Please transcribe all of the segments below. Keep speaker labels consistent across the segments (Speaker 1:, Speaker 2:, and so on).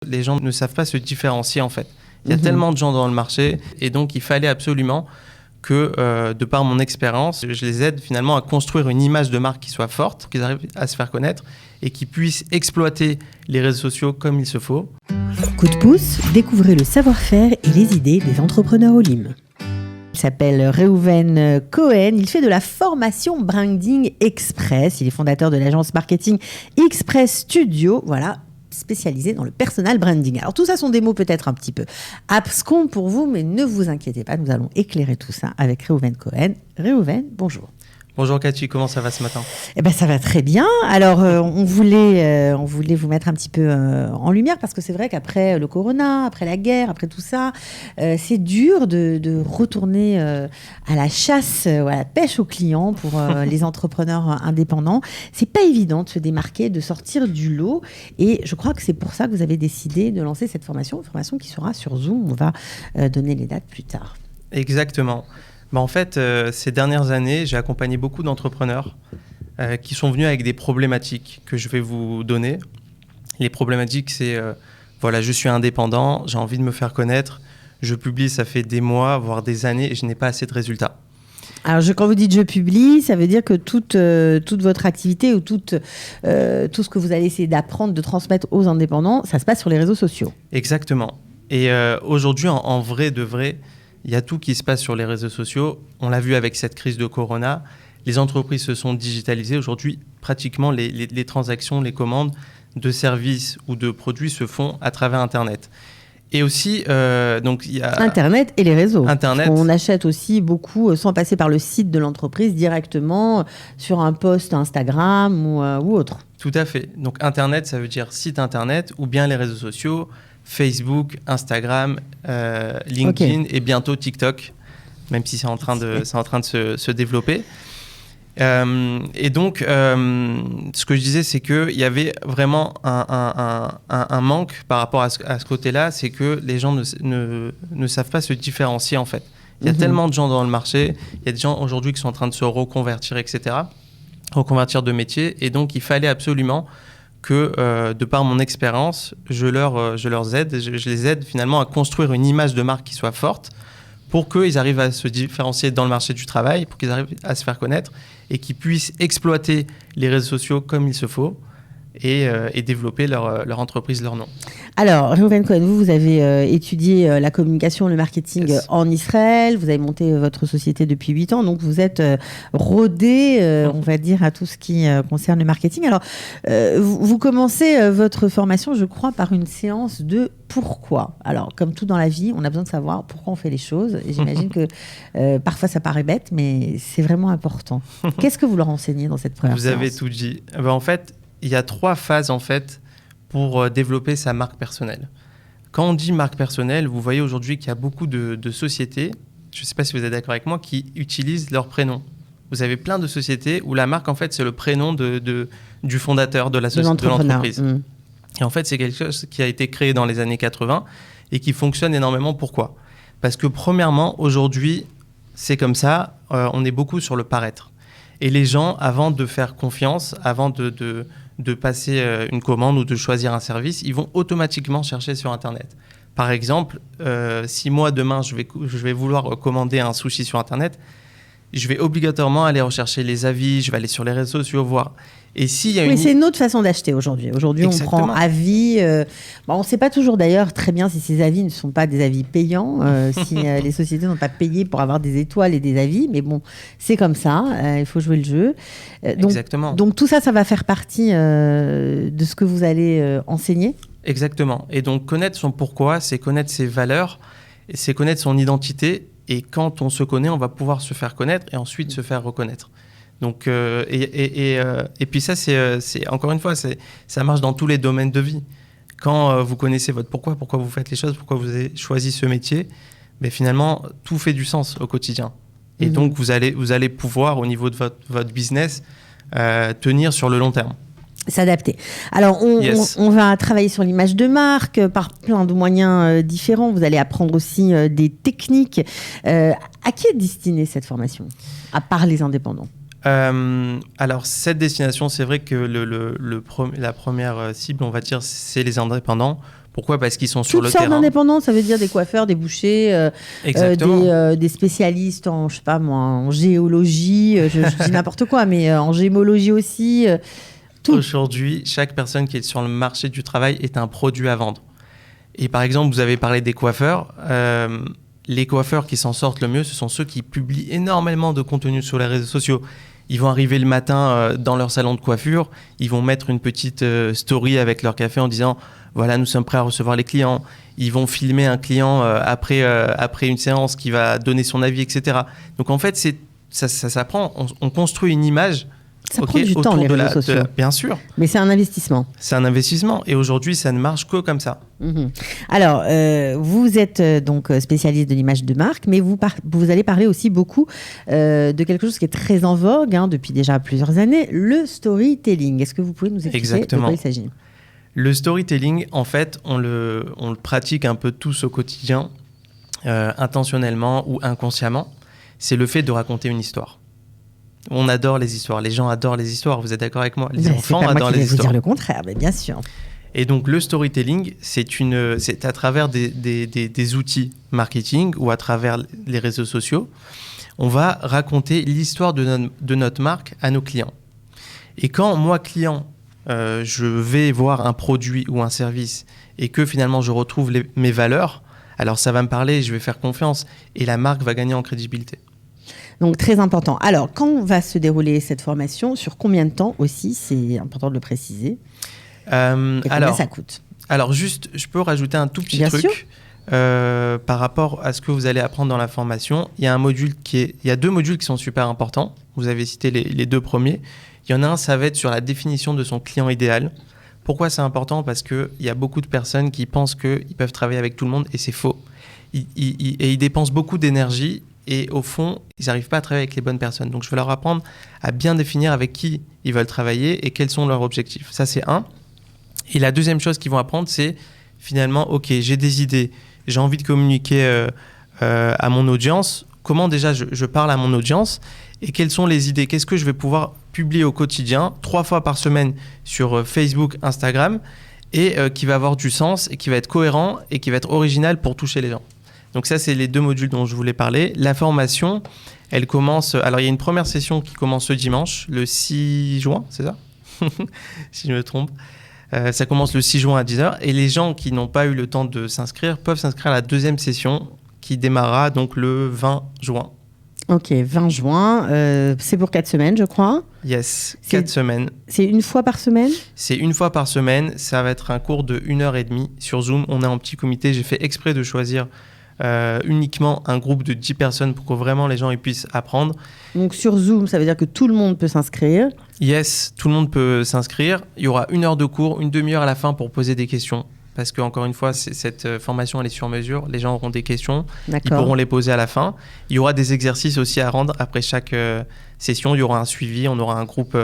Speaker 1: Les gens ne savent pas se différencier en fait. Il y a tellement de gens dans le marché et donc il fallait absolument que, de par mon expérience, je les aide finalement à construire une image de marque qui soit forte, qu'ils arrivent à se faire connaître et qu'ils puissent exploiter les réseaux sociaux comme il se faut.
Speaker 2: Coup de pouce, découvrez le savoir-faire et les idées des entrepreneurs Olim. Il s'appelle Reuven Cohen, il fait de la formation Branding Express, il est fondateur de l'agence marketing Express Studio, voilà, spécialisé dans le personal branding. Alors tout ça sont des mots peut-être un petit peu abscons pour vous, mais ne vous inquiétez pas, nous allons éclairer tout ça avec Reuven Cohen. Reuven, bonjour.
Speaker 1: Bonjour Cathy, comment ça va ce matin ?
Speaker 2: Eh ben ça va très bien. Alors on voulait vous mettre un petit peu en lumière parce que c'est vrai qu'après le corona, après la guerre, après tout ça, c'est dur de retourner à la chasse, à la pêche aux clients pour les entrepreneurs indépendants. C'est pas évident de se démarquer, de sortir du lot. Et je crois que c'est pour ça que vous avez décidé de lancer cette formation, une formation qui sera sur Zoom. On va donner les dates plus tard.
Speaker 1: Exactement. En fait, ces dernières années, j'ai accompagné beaucoup d'entrepreneurs qui sont venus avec des problématiques que je vais vous donner. Les problématiques, c'est je suis indépendant, j'ai envie de me faire connaître, je publie, ça fait des mois, voire des années, et je n'ai pas assez de résultats.
Speaker 2: Alors, quand vous dites « je publie », ça veut dire que toute votre activité ou tout ce que vous allez essayer d'apprendre, de transmettre aux indépendants, ça se passe sur les réseaux sociaux.
Speaker 1: Exactement. Et aujourd'hui, en vrai de vrai, il y a tout qui se passe sur les réseaux sociaux. On l'a vu avec cette crise de Corona. Les entreprises se sont digitalisées. Aujourd'hui, pratiquement, les transactions, les commandes de services ou de produits se font à travers Internet. Et aussi, donc il y a...
Speaker 2: Internet et les réseaux.
Speaker 1: Internet.
Speaker 2: On achète aussi beaucoup sans passer par le site de l'entreprise directement sur un post Instagram ou autre.
Speaker 1: Tout à fait. Donc Internet, ça veut dire site Internet ou bien les réseaux sociaux, Facebook, Instagram, LinkedIn et bientôt TikTok, même si c'est en train de se développer. Et donc, ce que je disais, c'est qu'il y avait vraiment un manque par rapport à ce côté-là, c'est que les gens ne savent pas se différencier en fait. Il y a tellement de gens dans le marché, il y a des gens aujourd'hui qui sont en train de se reconvertir, etc., reconvertir de métier, et donc il fallait absolument que, de par mon expérience, je les aide finalement à construire une image de marque qui soit forte pour qu'ils arrivent à se différencier dans le marché du travail, pour qu'ils arrivent à se faire connaître et qu'ils puissent exploiter les réseaux sociaux comme il se faut et développer leur entreprise, leur nom.
Speaker 2: Alors, Reuven Cohen, vous avez étudié la communication, le marketing en Israël. Vous avez monté votre société depuis 8 ans. Donc, vous êtes rodé, on va dire, à tout ce qui concerne le marketing. Alors, vous commencez votre formation, je crois, par une séance de pourquoi. Alors, comme tout dans la vie, on a besoin de savoir pourquoi on fait les choses. Et j'imagine que parfois, ça paraît bête, mais c'est vraiment important. Qu'est-ce que vous leur enseignez dans cette première séance ?
Speaker 1: Vous avez tout dit. En fait, il y a 3 phases, en fait, pour développer sa marque personnelle. Quand on dit marque personnelle, vous voyez aujourd'hui qu'il y a beaucoup de sociétés, je ne sais pas si vous êtes d'accord avec moi, qui utilisent leur prénom. Vous avez plein de sociétés où la marque, en fait, c'est le prénom du fondateur de l'entreprise. Et en fait, c'est quelque chose qui a été créé dans les années 80 et qui fonctionne énormément. Pourquoi ? Parce que premièrement, aujourd'hui, c'est comme ça, on est beaucoup sur le paraître. Et les gens, avant de faire confiance, avant de passer une commande ou de choisir un service, ils vont automatiquement chercher sur Internet. Par exemple, si moi, demain, je vais vouloir commander un sushi sur Internet, je vais obligatoirement aller rechercher les avis, je vais aller sur les réseaux sociaux, voir. Et s'il y a
Speaker 2: c'est une autre façon d'acheter aujourd'hui. Aujourd'hui,
Speaker 1: Exactement.
Speaker 2: On prend avis. On ne sait pas toujours d'ailleurs très bien si ces avis ne sont pas des avis payants, si les sociétés n'ont pas payé pour avoir des étoiles et des avis. Mais bon, c'est comme ça. Il faut jouer le jeu.
Speaker 1: Exactement.
Speaker 2: Donc tout ça, ça va faire partie de ce que vous allez enseigner.
Speaker 1: Exactement. Et donc connaître son pourquoi, c'est connaître ses valeurs, c'est connaître son identité. Et quand on se connaît, on va pouvoir se faire connaître et ensuite se faire reconnaître. Donc, et puis ça, c'est encore une fois, ça marche dans tous les domaines de vie. Quand vous connaissez votre pourquoi vous faites les choses, pourquoi vous avez choisi ce métier, mais finalement, tout fait du sens au quotidien. Et donc, vous allez pouvoir, au niveau de votre business, tenir sur le long terme.
Speaker 2: S'adapter. Alors, on va travailler sur l'image de marque par plein de moyens différents. Vous allez apprendre aussi des techniques. À qui est destinée cette formation, à part les indépendants ?
Speaker 1: Alors, cette destination, c'est vrai que la première cible, on va dire, c'est les indépendants. Pourquoi ? Parce qu'ils sont sur le
Speaker 2: terrain. Toutes sortes d'indépendants, ça veut dire des coiffeurs, des bouchers, des spécialistes en, je sais pas moi, en géologie, je dis n'importe quoi, mais en gémologie aussi. Tout.
Speaker 1: Aujourd'hui, chaque personne qui est sur le marché du travail est un produit à vendre. Et par exemple, vous avez parlé des coiffeurs. Les coiffeurs qui s'en sortent le mieux, ce sont ceux qui publient énormément de contenu sur les réseaux sociaux. Ils vont arriver le matin dans leur salon de coiffure, ils vont mettre une petite story avec leur café en disant « Voilà, nous sommes prêts à recevoir les clients ». Ils vont filmer un client après une séance qui va donner son avis, etc. Donc en fait, ça s'apprend. On construit une image.
Speaker 2: Ça prend du temps, les réseaux sociaux.
Speaker 1: Bien sûr.
Speaker 2: Mais c'est un investissement.
Speaker 1: C'est un investissement. Et aujourd'hui, ça ne marche que comme ça.
Speaker 2: Alors, vous êtes donc spécialiste de l'image de marque, mais vous allez parler aussi beaucoup de quelque chose qui est très en vogue depuis déjà plusieurs années, le storytelling. Est-ce que vous pouvez nous expliquer de quoi il s'agit ?
Speaker 1: Le storytelling, en fait, on le pratique un peu tous au quotidien, intentionnellement ou inconsciemment. C'est le fait de raconter une histoire. On adore les histoires. Les gens adorent les histoires. Vous êtes d'accord avec moi ? Les enfants adorent les histoires.
Speaker 2: C'est pas moi qui vais vous dire le contraire, mais bien sûr.
Speaker 1: Et donc, le storytelling, c'est à travers des outils marketing ou à travers les réseaux sociaux, on va raconter l'histoire de notre marque à nos clients. Et quand moi, client, je vais voir un produit ou un service et que finalement, je retrouve mes valeurs, alors ça va me parler, je vais faire confiance et la marque va gagner en crédibilité.
Speaker 2: Donc, très important. Alors, quand va se dérouler cette formation ? Sur combien de temps aussi ? C'est important de le préciser. Et combien ça coûte ?
Speaker 1: Alors, juste, je peux rajouter un tout petit
Speaker 2: Bien
Speaker 1: truc
Speaker 2: sûr.
Speaker 1: Par rapport à ce que vous allez apprendre dans la formation. Il y a 2 modules qui sont super importants. Vous avez cité les 2 premiers. Il y en a un, ça va être sur la définition de son client idéal. Pourquoi c'est important ? Parce qu'il y a beaucoup de personnes qui pensent qu'ils peuvent travailler avec tout le monde et c'est faux. Ils dépensent beaucoup d'énergie. Et au fond, ils n'arrivent pas à travailler avec les bonnes personnes. Donc, je vais leur apprendre à bien définir avec qui ils veulent travailler et quels sont leurs objectifs. Ça, c'est un. Et la deuxième chose qu'ils vont apprendre, c'est finalement, OK, j'ai des idées, j'ai envie de communiquer à mon audience. Comment déjà je parle à mon audience et quelles sont les idées ? Qu'est-ce que je vais pouvoir publier au quotidien, 3 fois par semaine sur Facebook, Instagram et qui va avoir du sens et qui va être cohérent et qui va être original pour toucher les gens. Donc ça, c'est les 2 modules dont je voulais parler. La formation, elle commence... Alors, il y a une première session qui commence ce dimanche, le 6 juin, c'est ça ? Si je me trompe. Ça commence le 6 juin à 10h. Et les gens qui n'ont pas eu le temps de s'inscrire peuvent s'inscrire à la 2e session qui démarrera donc le 20 juin.
Speaker 2: Ok, 20 juin. C'est pour 4 semaines, je crois.
Speaker 1: Yes, 4 semaines.
Speaker 2: C'est une fois par semaine ?
Speaker 1: C'est une fois par semaine. Ça va être un cours de 1h30 sur Zoom. On est en petit comité. J'ai fait exprès de choisir... uniquement un groupe de 10 personnes pour que vraiment les gens ils puissent apprendre.
Speaker 2: Donc sur Zoom, ça veut dire que tout le monde peut s'inscrire ?
Speaker 1: Yes, tout le monde peut s'inscrire. Il y aura 1 heure de cours, une demi-heure à la fin pour poser des questions. Parce que encore une fois, cette formation elle est sur mesure. Les gens auront des questions, ils pourront les poser à la fin. Il y aura des exercices aussi à rendre après chaque session. Il y aura un suivi, on aura un groupe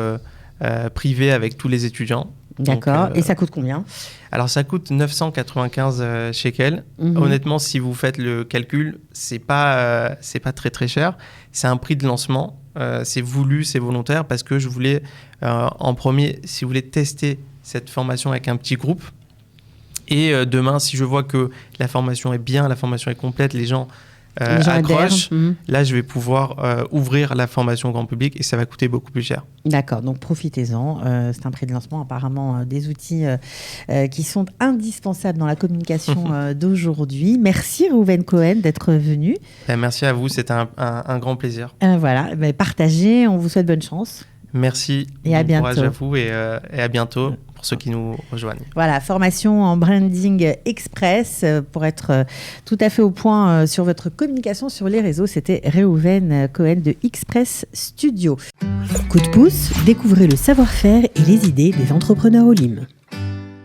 Speaker 1: privé avec tous les étudiants.
Speaker 2: D'accord. Et ça coûte combien ?
Speaker 1: Alors, ça coûte 995 shekels. Honnêtement, si vous faites le calcul, c'est pas très, très cher. C'est un prix de lancement. C'est voulu, c'est volontaire parce que je voulais, en premier, si vous voulez tester cette formation avec un petit groupe. Et demain, si je vois que la formation est bien, la formation est complète, les gens accrochent, là, je vais pouvoir ouvrir la formation au grand public et ça va coûter beaucoup plus cher.
Speaker 2: D'accord, donc profitez-en. C'est un prix de lancement, apparemment, des outils qui sont indispensables dans la communication d'aujourd'hui. Merci Reuven Cohen d'être venu.
Speaker 1: Merci à vous, c'était un grand plaisir.
Speaker 2: Voilà, partagez, on vous souhaite bonne chance.
Speaker 1: Merci,
Speaker 2: et à bientôt.
Speaker 1: Courage à vous et à bientôt pour ceux qui nous rejoignent.
Speaker 2: Voilà, formation en branding express pour être tout à fait au point sur votre communication sur les réseaux. C'était Reuven Cohen de Express Studio. Coup de pouce, découvrez le savoir-faire et les idées des entrepreneurs Olim.